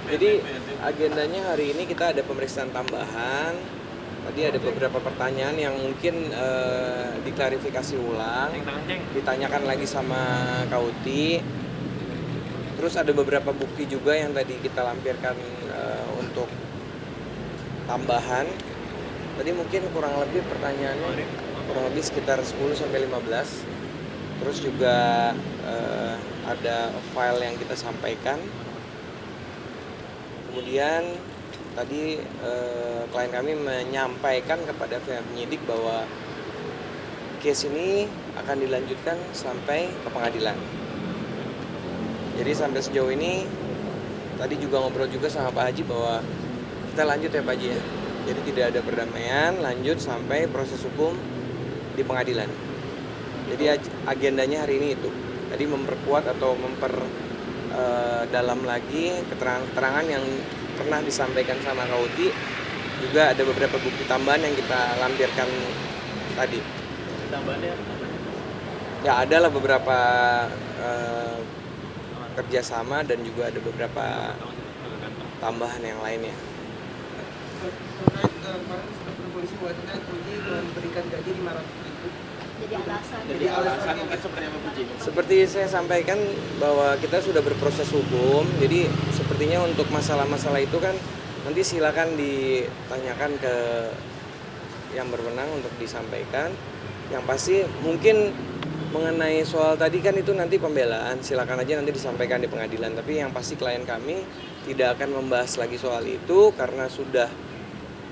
Jadi agendanya hari ini kita ada pemeriksaan tambahan. Tadi ada beberapa pertanyaan yang mungkin diklarifikasi ulang, ditanyakan lagi sama Kauti. Terus ada beberapa bukti juga yang tadi kita lampirkan untuk tambahan. Tadi mungkin kurang lebih pertanyaannya kurang lebih sekitar 10 sampai 15. Terus juga ada file yang kita sampaikan. Kemudian tadi klien kami menyampaikan kepada pihak penyidik bahwa case ini akan dilanjutkan sampai ke pengadilan. Jadi sampai sejauh ini tadi juga ngobrol juga sama Pak Haji bahwa kita lanjut ya Pak Haji ya. Jadi tidak ada perdamaian, lanjut sampai proses hukum di pengadilan. Jadi agendanya hari ini itu. Tadi memperkuat atau dalam lagi keterangan yang pernah disampaikan sama Kauti. Juga ada beberapa bukti tambahan yang kita lampirkan tadi. Tambahannya? Ya ada lah beberapa kerjasama dan juga ada beberapa tambahan yang lainnya. Terkait kemarin sudah polisi mengatakan Puji memberikan gaji 500.000. Jadi alasan mungkin seperti apa Puji? Seperti saya sampaikan bahwa kita sudah berproses hukum, jadi sepertinya untuk masalah-masalah itu kan nanti silakan ditanyakan ke yang berwenang untuk disampaikan. Yang pasti mungkin mengenai soal tadi kan itu nanti pembelaan, silakan aja nanti disampaikan di pengadilan. Tapi yang pasti klien kami tidak akan membahas lagi soal itu karena sudah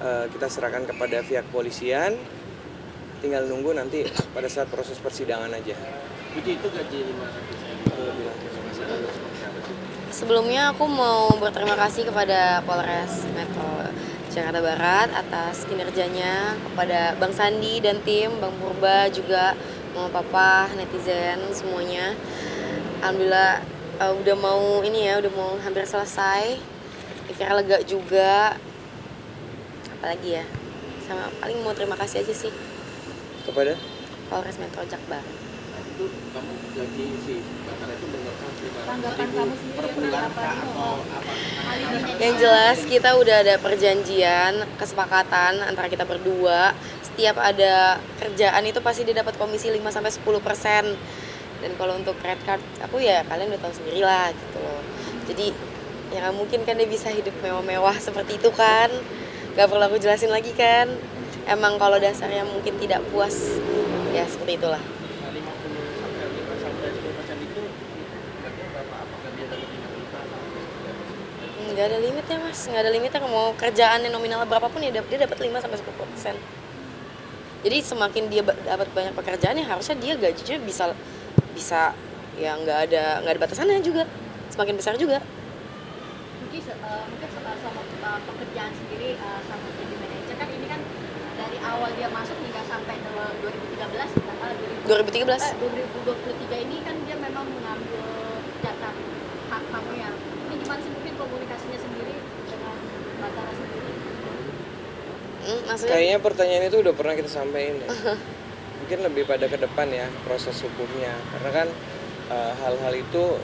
kita serahkan kepada pihak polisian. Tinggal nunggu nanti pada saat proses persidangan aja. Puji itu gaji 500.000. Sebelumnya aku mau berterima kasih kepada Polres Metro Jakarta Barat atas kinerjanya, kepada Bang Sandi dan tim, Bang Purba juga, Mama Papa, netizen semuanya. Alhamdulillah udah mau udah mau hampir selesai. Pikir lega juga. Apalagi ya? Sama paling mau terima kasih aja sih Kepada Polres Metro Jakarta Barat. Itu kamu gaji si Batara itu menurutkan Tanggapan kamu sendiri per bulan kah atau apa? Yang jelas kita udah ada perjanjian, kesepakatan antara kita berdua. Setiap ada kerjaan itu pasti dia dapat komisi 5-10%. Dan kalau untuk credit card, aku ya kalian udah tahu sendiri lah gitu loh. Jadi ya gak mungkin kan dia bisa hidup mewah-mewah seperti itu kan. Gak perlu aku jelasin lagi kan. Emang kalau dasarnya mungkin tidak puas, ya seperti itulah. 50-10% itu gajinya berapa? Apakah dia dapat 50? Nggak ada limitnya mas, nggak ada limitnya. Mau kerjaannya nominal berapapun ya dia dapat 5-10%. Jadi semakin dia dapat banyak pekerjaan ya harusnya dia gajinya bisa ya nggak ada batasannya juga, semakin besar juga. Mungkin sama pekerjaan sendiri sama jadi manajer kan ini kan dari awal dia masuk hingga sampai 2013 2023 ini kan dia memang mengambil data hak kamu ya. Ini gimana sih mungkin komunikasinya sendiri dengan Batara sendiri? Maksudnya? Kayaknya pertanyaan itu udah pernah kita sampaikan ya. Mungkin lebih pada ke depan ya proses hukumnya. Karena kan hal-hal itu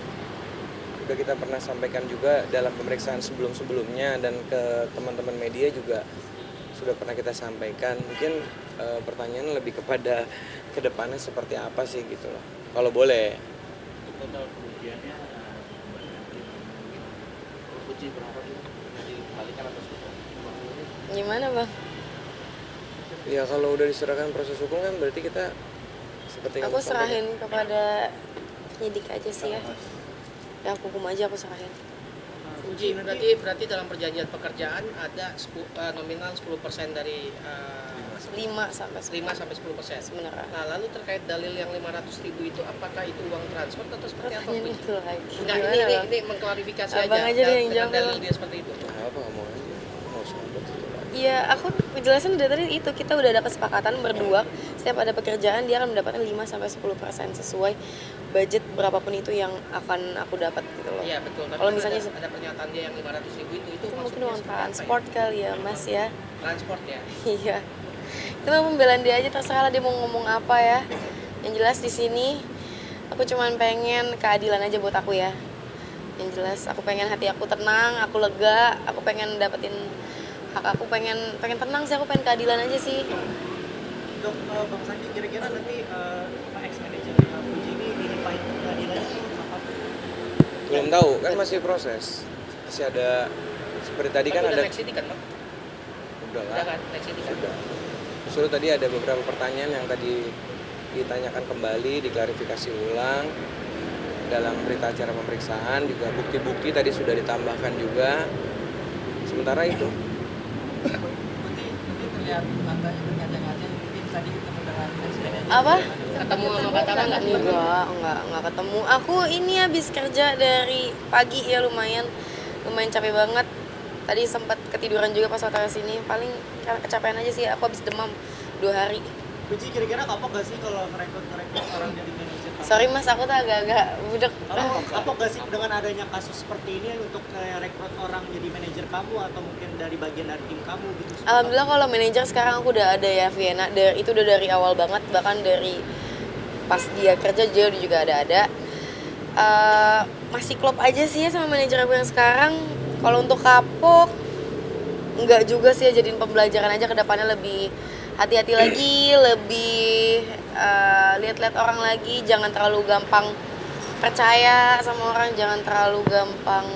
udah kita pernah sampaikan juga dalam pemeriksaan sebelum-sebelumnya dan ke teman-teman media juga sudah pernah kita sampaikan. Mungkin pertanyaan lebih kepada ke depannya seperti apa sih gitu loh. Kalau boleh. Total kerugiannya Puji berapa itu? Dikalikan atau Gimana bang? Ya kalau udah diserahkan proses hukum kan berarti kita seperti yang Aku kamu sampaikan. serahin kepada penyidik aja sih ya. Ya hukum aja aku serahin. Puji, berarti dalam perjanjian pekerjaan ada nominal 10% dari 5-10% sebenarnya. Nah, lalu terkait dalil yang 500.000 itu apakah itu uang transfer atau seperti apa? Pertanyaan Puji? itu lagi. Enggak, Gimana bang? ini mengklarifikasi Abang aja. aja deh yang dengan jawab, dalil Bang. dia seperti itu. Nah, apa ngomong aja. Mau sambut itu. Iya, aku jelasin dari tadi itu kita udah ada kesepakatan berdua. Setiap ada pekerjaan dia akan mendapatkan 5-10% sesuai budget berapapun itu yang akan aku dapat gitu loh. Iya, betul. Tapi Kalau kan misalnya ada pernyataan dia yang 500.000 itu itu mungkin maksudnya uang seperti apa transport kali ya mas ya. Transport ya. Iya. Itu pembelaan dia aja, terserah lah dia mau ngomong apa ya. Yang jelas di sini aku cuman pengen keadilan aja buat aku ya. Yang jelas aku pengen hati aku tenang, aku lega, aku pengen dapetin hak aku, pengen tenang sih, aku pengen keadilan aja sih. Untuk Bang Sandi, kira-kira nanti ex manajer Fuji ini dilimpahin pengadilan itu kapan? Belum tahu, kan masih proses. Masih ada seperti tadi kan Tapi ada udah next city kan, Bang? udah Udah lah. kan, next city kan? Sudah. Justru tadi ada beberapa pertanyaan yang tadi ditanyakan kembali, diklarifikasi ulang dalam berita acara pemeriksaan, juga bukti-bukti tadi sudah ditambahkan juga. Sementara itu. Putih terlihat matanya berkaca-kaca, mungkin tadi ketemu dengan ex manajer. Apa? Ketemu sama Batara nggak? Enggak ketemu. Aku ini habis kerja dari pagi ya, lumayan capek banget. Tadi sempat ketiduran juga pas waktu sini. Paling karena kecapean aja sih. Aku habis demam 2 hari. Fuji kira-kira kapok gak sih kalau merekrut orang jadi manajer kamu? Sorry mas, aku tuh agak-agak budek. Kapok gak sih dengan adanya kasus seperti ini untuk rekrut orang jadi manajer kamu atau mungkin dari bagian dari tim kamu gitu? Alhamdulillah kalau manajer sekarang aku udah ada ya, Vienna. Itu udah dari awal banget, bahkan dari pas dia kerja dia juga ada. Masih klop aja sih ya sama manajer aku yang sekarang. Kalau untuk kapok, enggak juga sih ya, jadiin pembelajaran aja ke depannya, lebih hati-hati lagi, lebih lihat-lihat orang lagi, jangan terlalu gampang percaya sama orang, jangan terlalu gampang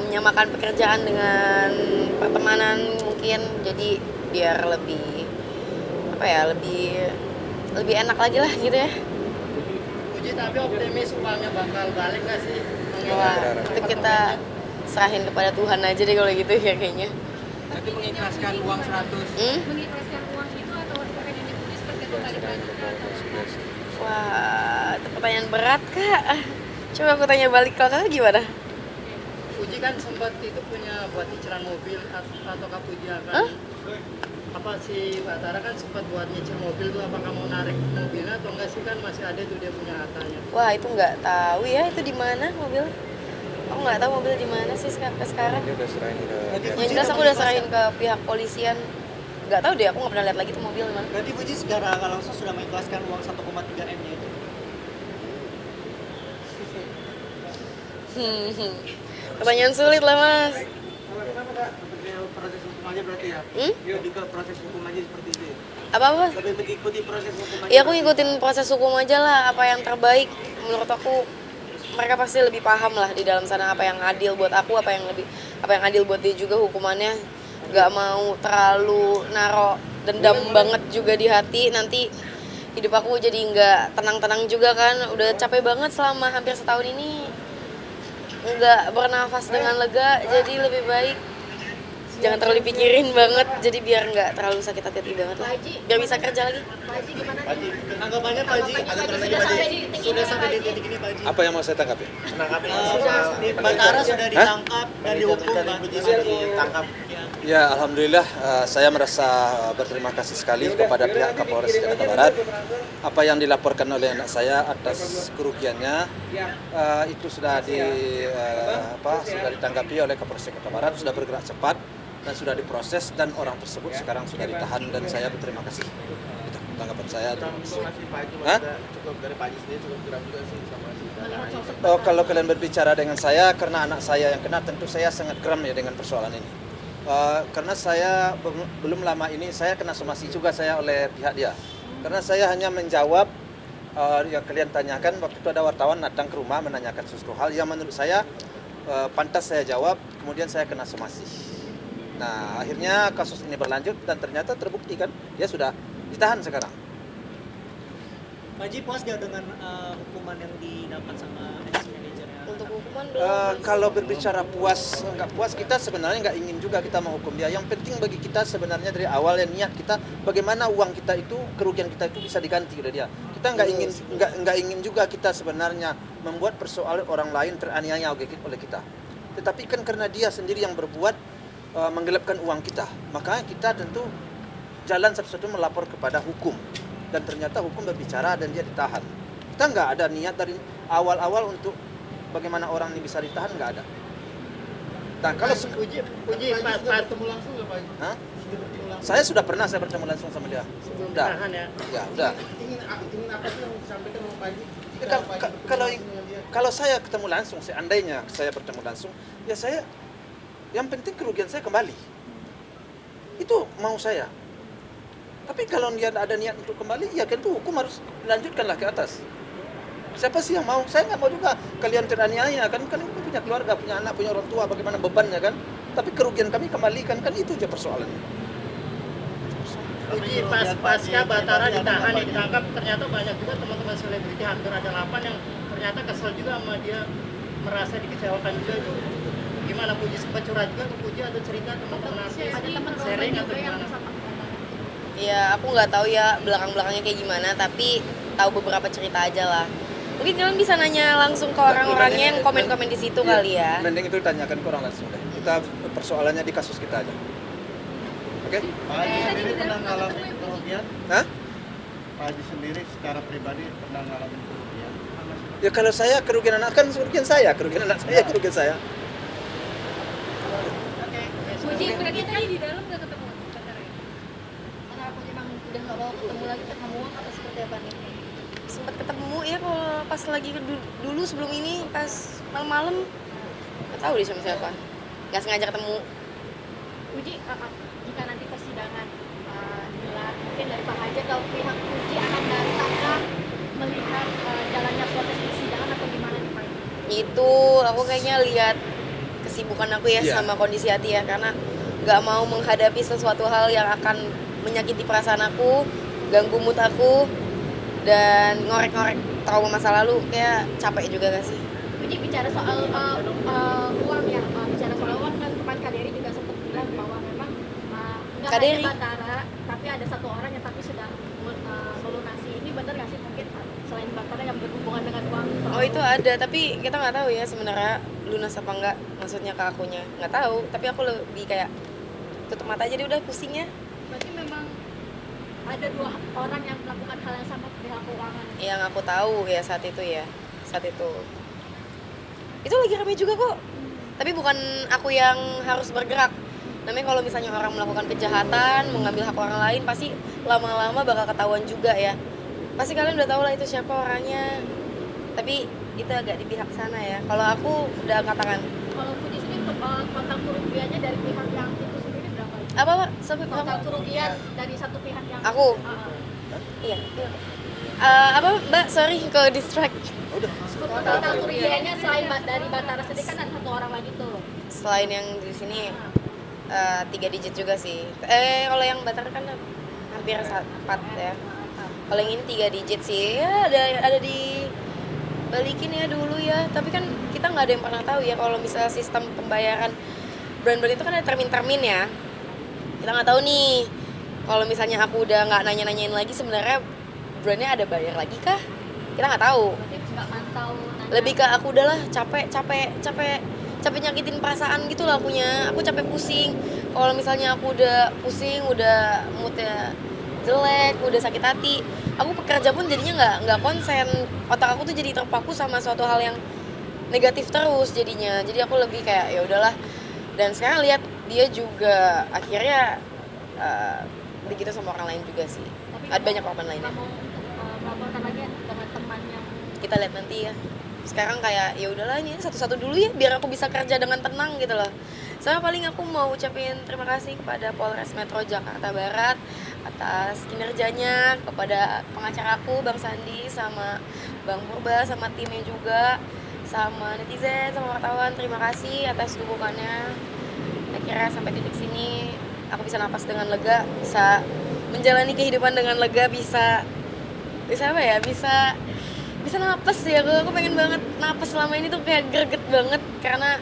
menyamakan pekerjaan dengan pertemanan mungkin. Jadi biar lebih lebih enak lagi lah gitu ya. Uji, tapi optimis uangnya bakal balik nggak sih? Wah, itu kita serahin kepada Tuhan aja deh kalau gitu ya kayaknya. Nanti mengikhlaskan uang 100. mengikhlaskan uang itu atau pengen diputus seperti itu tadi Wah, itu pertanyaan berat kak. Coba aku tanya balik, kalau kakak gimana? Uji kan sempat itu punya buat cicilan mobil atau Puji akan apa si Batara kan sempat buat nyicil mobil tuh, apakah mau narik mobilnya atau enggak sih, kan masih ada tuh dia punya hartanya. Wah, itu nggak tahu ya, itu di mana mobil? Aku nggak tahu mobil di mana sih sampai sekarang. Dia udah serahin ke Yang jelas aku udah serahin ke pihak polisian. Nggak tahu deh, aku nggak pernah lihat lagi tuh mobil di mana. Berarti Fuji secara nggak langsung sudah mengikhlaskan uang 1,3 M-nya itu? Pertanyaan sulit lah mas. Kalau kenapa kak? Lebih proses hukum aja berarti ya? Lebih ke proses hukum aja seperti itu ya? Apa? Lebih mengikuti proses hukum aja? Ya aku ngikutin proses hukum aja lah, apa yang terbaik menurut aku. Mereka pasti lebih paham lah di dalam sana apa yang adil buat aku, apa yang adil buat dia juga hukumannya. Gak mau terlalu naro dendam banget juga di hati, nanti hidup aku jadi nggak tenang-tenang juga kan. Udah capek banget selama hampir setahun ini, nggak bernafas dengan lega, jadi lebih baik jangan terlalu dipikirin banget, jadi biar nggak terlalu sakit hati banget lah, biar bisa kerja lagi. Pak Haji gimana? Tanggapannya Pak Haji, sudah sampai di titik ini Pak Haji. apa yang mau saya tanggapi? Batara sudah ditangkap dan dihukum Pak. ditangkap. Ya, alhamdulillah saya merasa berterima kasih sekali kepada pihak Kapolres Jakarta Barat. Apa yang dilaporkan oleh anak saya atas kerugiannya itu sudah sudah ditanggapi oleh Kapolres Jakarta Barat, sudah bergerak cepat dan sudah diproses, dan orang tersebut sekarang sudah ditahan, dan saya berterima kasih. Itu tanggapan saya. Terima kasih. Masih Pak Haji Hah? cukup dari Pak Haji sendiri cukup geram juga sih sama si Batara. Oh, kalau kalian berbicara dengan saya karena anak saya yang kena, tentu saya sangat geram ya dengan persoalan ini. Karena saya belum lama ini saya kena somasi juga saya oleh pihak dia. Karena saya hanya menjawab yang kalian tanyakan. Waktu itu ada wartawan datang ke rumah menanyakan sesuatu hal yang menurut saya pantas saya jawab, kemudian saya kena somasi. Nah, akhirnya kasus ini berlanjut dan ternyata terbukti kan dia sudah ditahan sekarang. Pak Haji puas gak dengan hukuman yang didapat sama ex manajernya? Untuk hukuman belum. Kalau berbicara puas nggak puas, kita sebenarnya nggak ingin juga kita menghukum dia. Yang penting bagi kita sebenarnya dari awal yang niat kita bagaimana uang kita itu, kerugian kita itu bisa diganti oleh dia. Kita nggak ingin juga kita sebenarnya membuat persoalan orang lain teraniaya oleh kita. Tetapi kan karena dia sendiri yang berbuat menggelapkan uang kita, makanya kita tentu jalan satu-satu melapor kepada hukum, dan ternyata hukum berbicara dan dia ditahan. Kita nggak ada niat dari awal-awal untuk bagaimana orang ini bisa ditahan, nggak ada. Nah, kalau Uji Bertemu langsung nggak Pak Haji? Hah? Saya sudah pernah bertemu langsung sama dia. sebelum Udah. tahan ya. Ya, udah. Ingin apa sih yang disampaikan sama Pak Haji? Kalau saya ketemu langsung, seandainya saya bertemu langsung, ya saya yang penting kerugian saya kembali. Itu mau saya. Tapi kalau dia ada niat untuk kembali, ya tentu hukum harus dilanjutkanlah ke atas. Siapa sih yang mau? Saya nggak mau juga kalian teraniaya kan, kalian punya keluarga, punya anak, punya orang tua, bagaimana bebannya kan? Tapi kerugian kami kembalikan, kan itu aja persoalannya. Uji pasca Batara ditangkap, ternyata banyak juga teman-teman selebriti, hampir ada 8 yang ternyata kesel juga sama dia, merasa dikecewakan juga itu. Gimana Puji, sempat curhat juga ke Puji atau cerita teman-teman artis, Ada teman sharing atau juga yang gimana? sama Batara. Ya aku nggak tahu ya belakang-belakangnya kayak gimana, tapi tahu beberapa cerita aja lah. Mungkin kalian bisa nanya langsung ke orang-orangnya yang komen-komen di situ kali ya. Mending itu ditanyakan ke orang langsung deh. Kita persoalannya di kasus kita aja. Oke? Pak Haji sendiri pernah ngalamin kerugian? Hah? Pak Haji sendiri secara pribadi pernah ngalamin kerugian? Ya kalau saya kerugian anak kan kerugian saya, kerugian anak saya kerugian saya. Puji, berarti tadi di dalam nggak ketemu Batara ya? Karena aku emang udah nggak mau ketemu lagi, ketemu atau seperti apa nih? Sempet ketemu ya kalau pas lagi dulu sebelum ini pas malam-malam nggak tahu deh sama siapa, nggak sengaja ketemu. Puji, jika nanti persidangan digelar, mungkin dari Pak Haji atau pihak Puji akan datang kah melihat jalannya proses persidangan atau gimana nih Pak? Itu aku kayaknya lihat kesibukan aku ya Iya. sama kondisi hati ya, karena nggak mau menghadapi sesuatu hal yang akan menyakiti perasaan aku, ganggu mood aku, dan ngorek-ngorek trauma masa lalu. Kayak capek juga gak sih? Puji, bicara soal uang ya, bicara soal uang kan kemarin Kak Dery juga sempat bilang bahwa memang nggak Kak hanya Dery? Batara, tapi ada satu orang yang tapi sudah melunasi. Ini benar nggak sih mungkin selain Batara yang berhubungan dengan uang? Oh itu ada, tapi kita nggak tahu ya sebenarnya lunas apa enggak, maksudnya ke akunya nggak tahu. Tapi aku lebih kayak tutup mata aja deh udah pusingnya. Berarti memang ada 2 orang yang melakukan hal yang sama pihak keuangan. Yang aku tahu ya saat itu lagi ramai juga kok. Tapi bukan aku yang harus bergerak. Namanya kalau misalnya orang melakukan kejahatan, mengambil hak orang lain, pasti lama-lama bakal ketahuan juga ya. Pasti kalian udah tahu lah itu siapa orangnya. Tapi itu agak di pihak sana ya. Kalau aku udah angkat tangan. Kalau Puji sendiri total kerugiannya dari pihak yang itu sendiri berapa? Apa Pak? Sampai Total berapa? kerugian dari satu pihak yang Aku? Iya. Apa Mbak? Sorry ke distract. total kerugiannya selain dari Batara sendiri kan ada 1 orang lagi tuh. Selain yang di sini 3 digit juga sih. Kalau yang Batar kan hampir 4 ya. Kalau yang ini 3 digit sih. Ya ada di balikin ya dulu ya. Tapi kan kita nggak ada yang pernah tahu ya kalau misalnya sistem pembayaran brand-brand itu kan ada termin-termin ya. Kita nggak tahu nih. Kalau misalnya aku udah nggak nanya-nanyain lagi sebenarnya brandnya ada bayar lagi kah? Kita nggak tahu. Berarti nggak mantau nanya. Lebih ke aku udahlah capek nyakitin perasaan gitu lah akunya. Aku capek pusing. Kalau misalnya aku udah pusing, udah moodnya jelek, udah sakit hati, aku bekerja pun jadinya nggak konsen. Otak aku tuh jadi terpaku sama suatu hal yang negatif terus jadinya. Jadi aku lebih kayak ya udahlah. Dan sekarang lihat dia juga akhirnya begitu sama orang lain juga sih. Tapi Ada banyak korban lainnya. nggak mau untuk melaporkan lagi dengan teman yang Kita lihat nanti ya. Sekarang kayak ya udahlah ini satu-satu dulu ya biar aku bisa kerja dengan tenang gitu loh. Sama paling aku mau ucapin terima kasih kepada Polres Metro Jakarta Barat atas kinerjanya, kepada pengacara aku Bang Sandi sama Bang Purba sama timnya juga, sama netizen, sama wartawan, terima kasih atas dukungannya. Akhirnya sampai titik sini aku bisa napas dengan lega, bisa menjalani kehidupan dengan lega, bisa apa ya, bisa napas ya. Aku pengen banget napas selama ini tuh kayak greget banget karena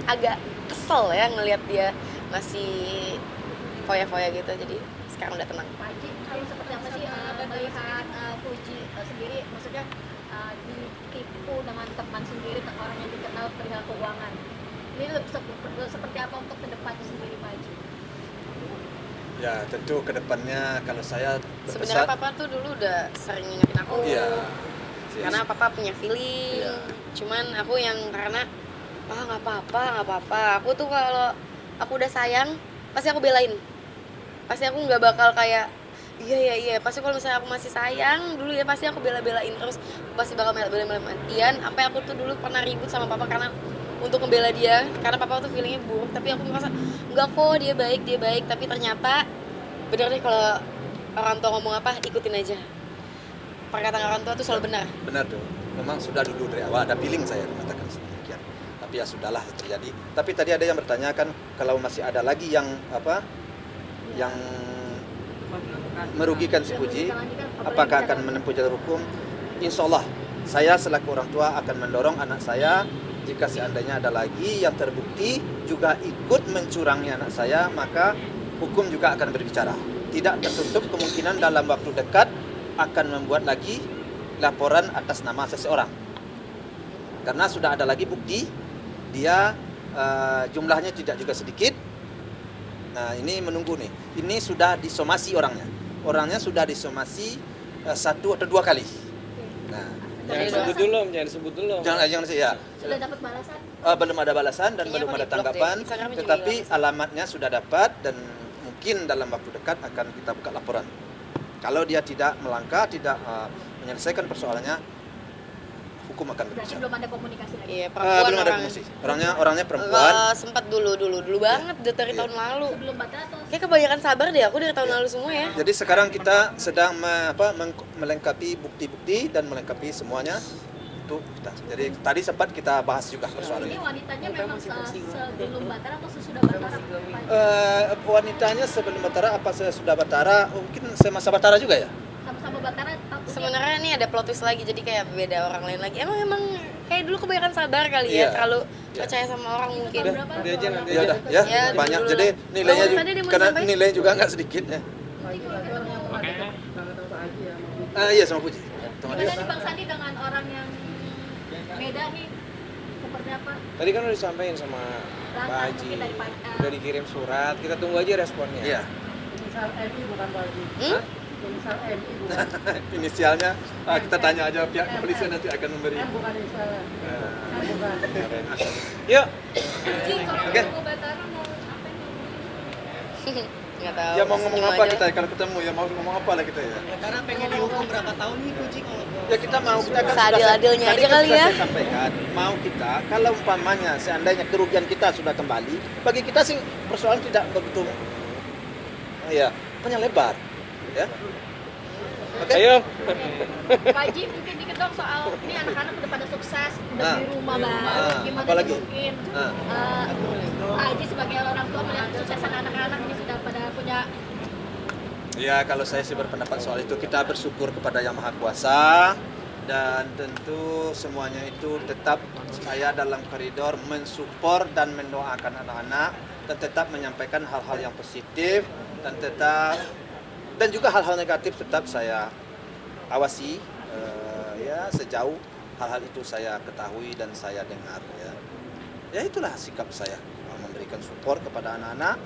agak kesel ya ngelihat dia masih foya-foya gitu. Jadi sekarang udah tenang. Pak Haji, kalau seperti apa sih melihat Puji sendiri, maksudnya ditipu dengan teman sendiri, orang yang dikenal perihal keuangan. Ini seperti apa untuk kedepannya sendiri Pak Haji? Ya tentu kedepannya kalau saya Sebenarnya papa tuh dulu udah sering ngingetin aku. Iya. Karena papa punya feeling. Iya. Cuman aku yang karena nggak apa-apa. Aku tuh kalau aku udah sayang pasti aku belain. Pasti aku nggak bakal kayak Iya, pasti kalau misalnya aku masih sayang dulu ya pasti aku bela-belain terus, pasti bakal bela-belain Ian. Sampai aku tuh dulu pernah ribut sama papa karena untuk ngebela dia, karena papa tuh feelingnya buruk, tapi aku merasa enggak kok, dia baik, tapi ternyata bener deh kalau orang tua ngomong apa ikutin aja. Perkataan orang tua tuh selalu benar. Benar tuh, memang sudah dulu dari awal ada feeling saya mengatakan demikian. Tapi ya sudahlah terjadi. Tapi tadi ada yang bertanya kan kalau masih ada lagi yang yang merugikan si Puji, apakah akan menempuh jalur hukum? Insya Allah, saya selaku orang tua akan mendorong anak saya jika seandainya ada lagi yang terbukti juga ikut mencurangi anak saya, maka hukum juga akan berbicara. Tidak tertutup kemungkinan dalam waktu dekat akan membuat lagi laporan atas nama seseorang. Karena sudah ada lagi bukti, dia jumlahnya tidak juga sedikit. Nah ini menunggu nih, ini sudah disomasi orangnya sudah disomasi 1 atau 2 kali. Nah, Jangan sebut dulu. jangan sih ya. Sudah dapat balasan? Belum ada balasan dan Kayaknya belum mau ada di-blok tanggapan, deh. Instagramnya juga tetapi hilang. alamatnya sudah dapat dan mungkin dalam waktu dekat akan kita buka laporan. Kalau dia tidak melangkah, tidak menyelesaikan persoalannya, hukum akan Berarti berbicara. belum ada komunikasi lagi? Iya, perempuan Belum ada orang. komunikasi. Orangnya perempuan. Sempat dulu banget dari Iya. tahun lalu. Sebelum batas atau Kayak kebanyakan sabar deh aku dari tahun lalu semua ya. Jadi sekarang kita sedang melengkapi bukti-bukti dan melengkapi semuanya itu kita. Jadi tadi sempat kita bahas juga persoalan ini ini. wanitanya memang sebelum Batara atau sesudah Batara? Wanitanya sebelum Batara apa sesudah Batara? Mungkin semasa Batara juga ya? Sama-sama Batara takutnya Sebenarnya ini ada plot twist lagi jadi kayak beda orang lain lagi. Emang kayak dulu kebanyakan sabar kali ya, Iya. terlalu Iya. percaya sama orang mungkin. tahun berapa? Nanti aja. Ya udah ya, Ya, banyak. dulu Jadi lah. nilainya Oh, juga, tadi dia mau karena sampaikan. nilainya juga nggak sedikit ya. Iya sama Puji. Sama dia. Gimana nih Bang Sandi dengan orang yang beda nih? Seperti apa? Tadi kan udah disampaikan sama Pak Langkah Haji. mungkin dari Pak Udah dikirim surat, kita tunggu aja responnya. Iya. Inisial MI bukan Pak Haji. Hmm? Inisial MI bukan. Inisialnya kita tanya aja pihak kepolisian nanti akan memberi. M bukan inisialnya. M bukan. Yuk, Ji, kalau Oke. ketemu Batara mau apa nih? Nggak tahu. Ya mau ngomong senyum apa aja. kita kalau ketemu ya mau ngomong apa lah kita ya. Ya, karena pengen dihukum berapa tahun nih Puji kalau Ya kita kan Seadil-adilnya tadi aja kan kali sudah ya. saya sampaikan, mau kita kalau umpamanya seandainya kerugian kita sudah kembali, bagi kita sih persoalan tidak begitu ya panjang lebar ya. Oke. ayo. Pak Ji mungkin dikit dong soal ini anak-anak udah pada sukses, udah Nah. beli rumah baru, Nah, gimana apalagi? nih mungkin Nah. Pak Haji sebagai orang tua melihat kesuksesan anak-anak ini sudah pada punya Ya kalau saya sih berpendapat soal itu kita bersyukur kepada Yang Maha Kuasa dan tentu semuanya itu tetap saya dalam koridor mensupport dan mendoakan anak-anak dan tetap menyampaikan hal-hal yang positif dan tetap dan juga hal-hal negatif tetap saya awasi ya sejauh hal-hal itu saya ketahui dan saya dengar ya. Ya itulah sikap saya memberikan support kepada anak-anak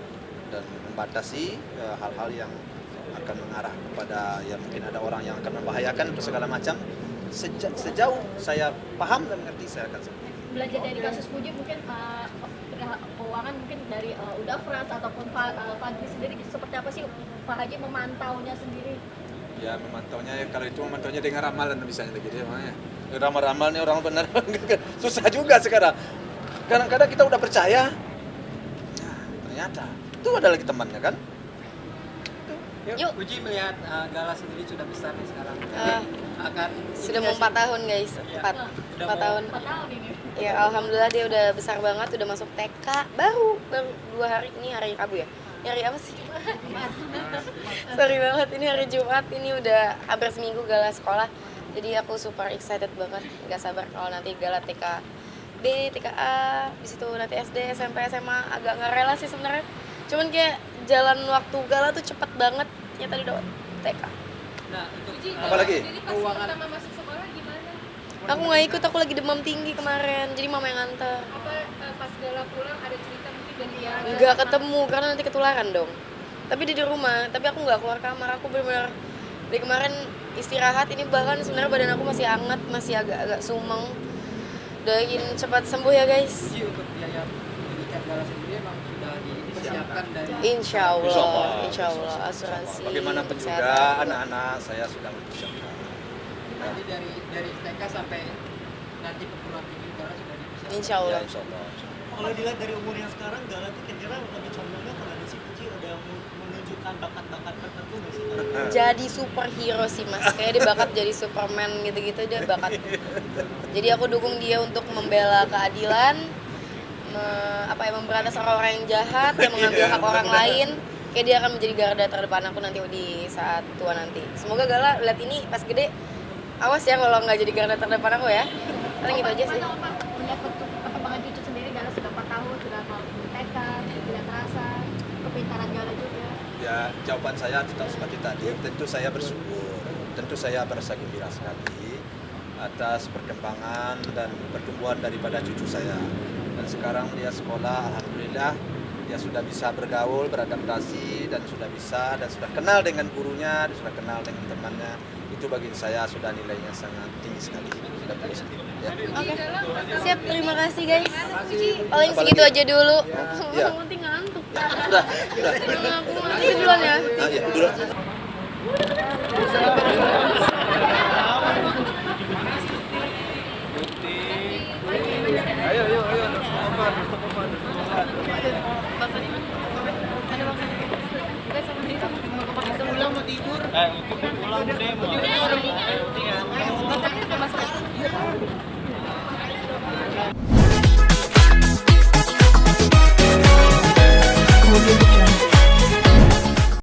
dan membatasi hal-hal yang akan mengarah kepada ya mungkin ada orang yang akan membahayakan atau segala macam. Sejauh saya paham dan mengerti saya akan seperti itu. belajar dari kasus Puji mungkin keuangan mungkin dari Uda Frans ataupun Fadli sendiri seperti apa sih Pak Haji memantaunya sendiri? Ya memantaunya ya kalau itu memantaunya dengan ramalan misalnya gitu ya makanya. Ramal-ramal nih orang benar susah juga sekarang. Kadang-kadang kita udah percaya, ya, ternyata itu ada lagi temannya kan. Yuk. Puji melihat Gala sendiri sudah besar nih sekarang. Ah. Akan Sudah mau 4 tahun guys, 4 tahun. 4 tahun ini. Ya alhamdulillah dia udah besar banget, udah masuk TK baru 2 hari ini hari Rabu ya. Ini hari apa sih? Sorry banget ini hari Jumat, ini udah hampir seminggu Gala sekolah. Jadi aku super excited banget, nggak sabar kalau nanti Gala TK B, TK A, di situ nanti SD, SMP, SMA agak nggak rela sih sebenarnya. Cuman kayak jalan waktu Gala tuh cepet banget, ya tadi udah TK. Nah, untuk Apalagi? keuangan masuk sekolah gimana? Aku nggak ikut, aku lagi demam tinggi kemarin, jadi mama yang nganter. Apa pas Gala pulang ada cerita mungkin dari dia? Nggak ketemu karena nanti ketularan dong. Tapi dia di rumah, tapi aku nggak keluar kamar. Aku benar-benar dari kemarin istirahat. Ini bahkan sebenarnya badan aku masih hangat, masih agak-agak sumeng. Doain cepat sembuh ya guys. Puji untuk biaya pendidikan Gala sendiri emang sudah disiapkan dari Insya Allah asuransi. Bagaimanapun untuk juga kesehatan. anak-anak saya sudah mempersiapkan. nanti dari TK sampai nanti perguruan tinggi Gala sudah dipersiapkan. Insya Ya, Allah. insya Allah. Kalau dilihat dari umur yang sekarang, Gala tuh kira-kira lebih condongnya kepada si Puji udah menunjukkan bakat-bakat tertentu nggak sih? Jadi superhero sih mas, kayak dia bakat jadi Superman gitu-gitu, dia bakat. Jadi aku dukung dia untuk membela keadilan, memberantas orang-orang yang jahat, yang mengambil hak orang lain. Kayak dia akan menjadi garda terdepan aku nanti di saat tua nanti. Semoga Gala lihat ini pas gede, awas ya kalau nggak jadi garda terdepan aku ya. Karena gitu aja sih. Melihat perkembangan Cucu sendiri, Gala sudah 4 tahun, sudah mau TK, tidak terasa, kepintaran Gala juga. Ya, jawaban saya tetap seperti tadi. Tentu saya bersyukur, tentu saya merasa gembira sekali atas perkembangan dan pertumbuhan daripada cucu saya. Dan sekarang dia sekolah, alhamdulillah dia sudah bisa bergaul, beradaptasi dan sudah bisa dan sudah kenal dengan gurunya, dan sudah kenal dengan temannya. Itu bagi saya sudah nilainya sangat tinggi sekali. Sudah positif. Ya. Oke, siap. Terima kasih guys. Paling segitu aja dulu. Ya. Nanti ngantuk. Sudah. Aku nanti duluan ya. Nah, ya, dulu. Pulang mau tidur.